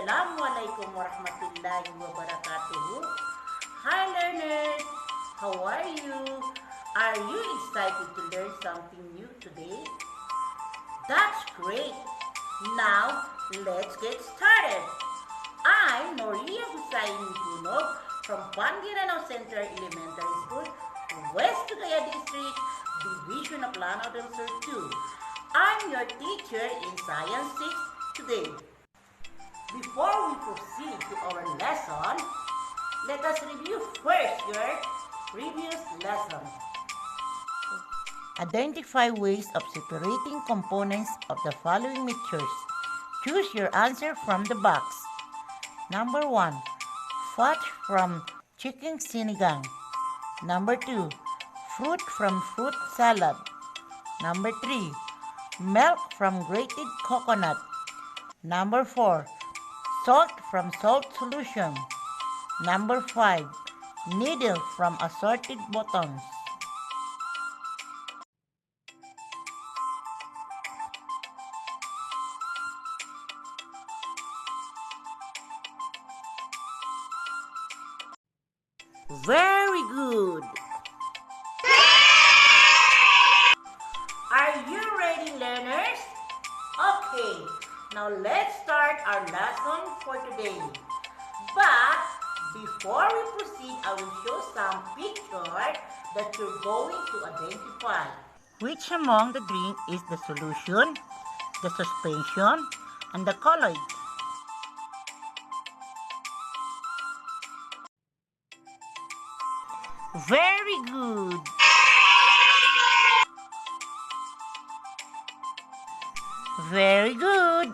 Assalamualaikum warahmatullahi wabarakatuh. Hi learners, how are you? Are you excited to learn something new today? That's great. Now, let's get started. I'm Noria Husain Mikunug from Pangiranao Central Elementary School, West Tugaya District, Division of Lanao del Sur 2. I'm your teacher in Science 6 today. Before we proceed to our lesson, let us review first your previous lesson. Identify ways of separating components of the following mixtures. Choose your answer from the box. Number 1. Fudge from chicken sinigang. Number 2. Fruit from fruit salad. Number 3. Milk from grated coconut. Number 4. Salt from salt solution. Number 5. Needle from assorted buttons. Very good. Are you ready, learners? Okay, now let's start our lesson for today. But before we proceed, I will show some pictures that you're going to identify. Which among the drink is the solution, the suspension, and the colloid? Very good. Very good.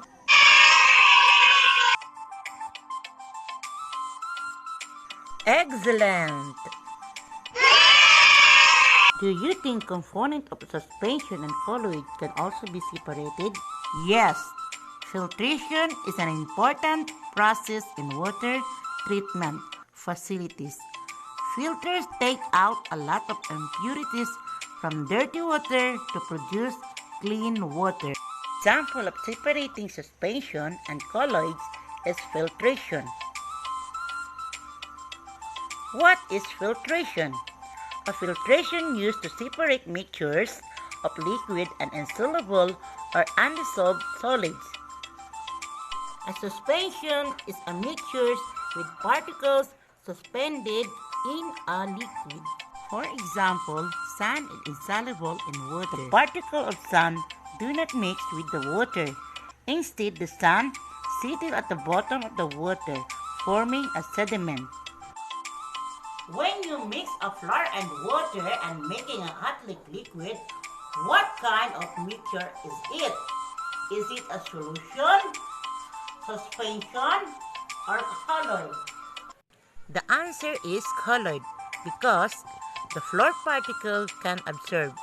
Excellent. Do you think component of suspension and colloid can also be separated? Yes. Filtration is an important process in water treatment facilities. Filters take out a lot of impurities from dirty water to produce clean water. Example of separating suspension and colloids is filtration. What is filtration? A filtration used to separate mixtures of liquid and insoluble or undissolved solids. A suspension is a mixture with particles suspended in a liquid. For example, sand is insoluble in water. Particles of sand do not mix with the water. Instead, the sand settles at the bottom of the water, forming a sediment. When you mix a flour and water and making a hot liquid, what kind of mixture is it? Is it a solution, suspension, or colloid? The answer is colloid because the flour particle can absorb,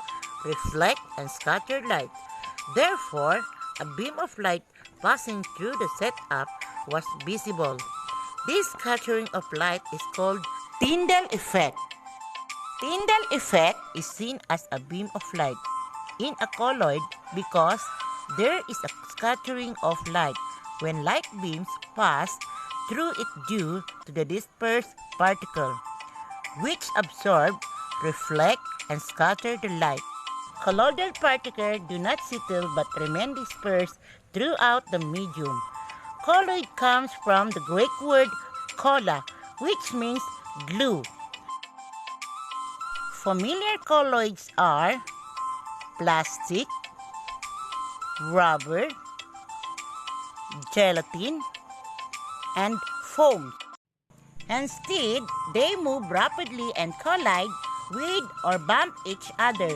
reflect, and scatter light. Therefore, a beam of light passing through the setup was visible. This scattering of light is called Tyndall effect. Tyndall effect is seen as a beam of light in a colloid because there is a scattering of light when light beams pass through it due to the dispersed particle, which absorb, reflect, and scatter the light. Colloidal particles do not settle but remain dispersed throughout the medium. Colloid comes from the Greek word kolla, which means glue. Familiar colloids are plastic, rubber, gelatin, and foam. Instead, they move rapidly and collide with or bump each other.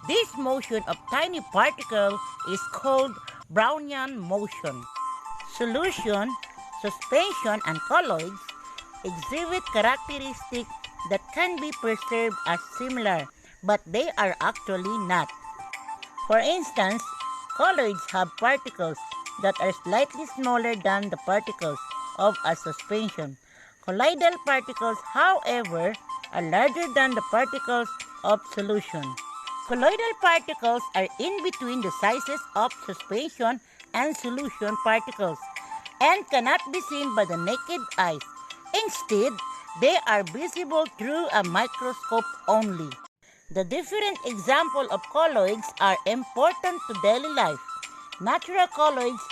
This motion of tiny particles is called Brownian motion. Solution, suspension, and colloids exhibit characteristics that can be perceived as similar, but they are actually not. For instance, colloids have particles that are slightly smaller than the particles of a suspension. Colloidal particles, however, are larger than the particles of solution. Colloidal particles are in between the sizes of suspension and solution particles and cannot be seen by the naked eyes. Instead, they are visible through a microscope only. The different examples of colloids are important to daily life. Natural colloids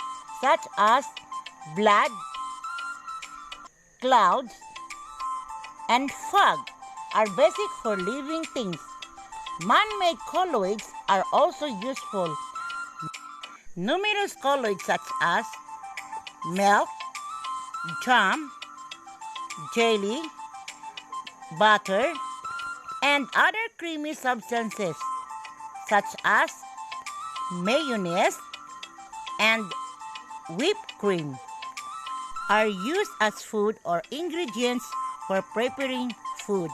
such as blood, clouds, and fog are basic for living things. Man-made colloids are also useful. Numerous colloids such as milk, jam, jelly, butter, and other creamy substances such as mayonnaise and whipped cream are used as food or ingredients for preparing food.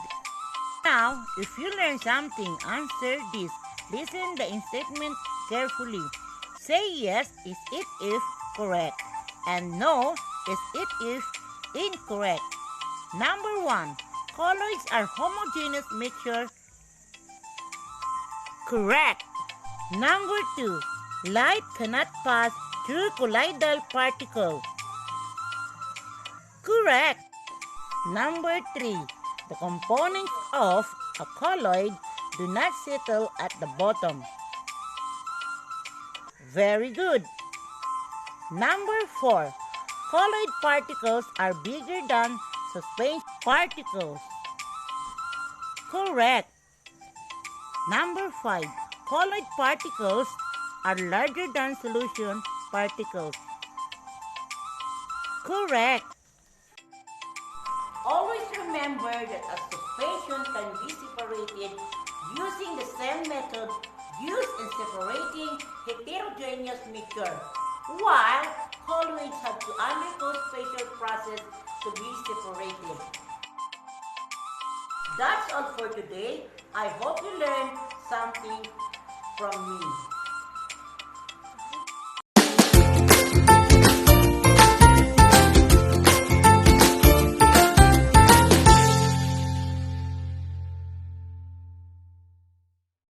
Now, if you learn something, answer this. Listen the statement carefully. Say yes, is it if correct, and no, is it if incorrect. Number 1. Colloids are homogeneous mixture. Correct. Number 2. Light cannot pass through colloidal particles. Correct. Number 3. The components of a colloid do not settle at the bottom. Very good. Number 4. Colloid particles are bigger than suspension particles. Correct. Number 5. Colloid particles are larger than solution particles. Correct. Always remember that a suspension can be separated using the same method used in separating heterogeneous mixture, while colloids have to undergo special process to be separated. That's all for today. I hope you learned something from me.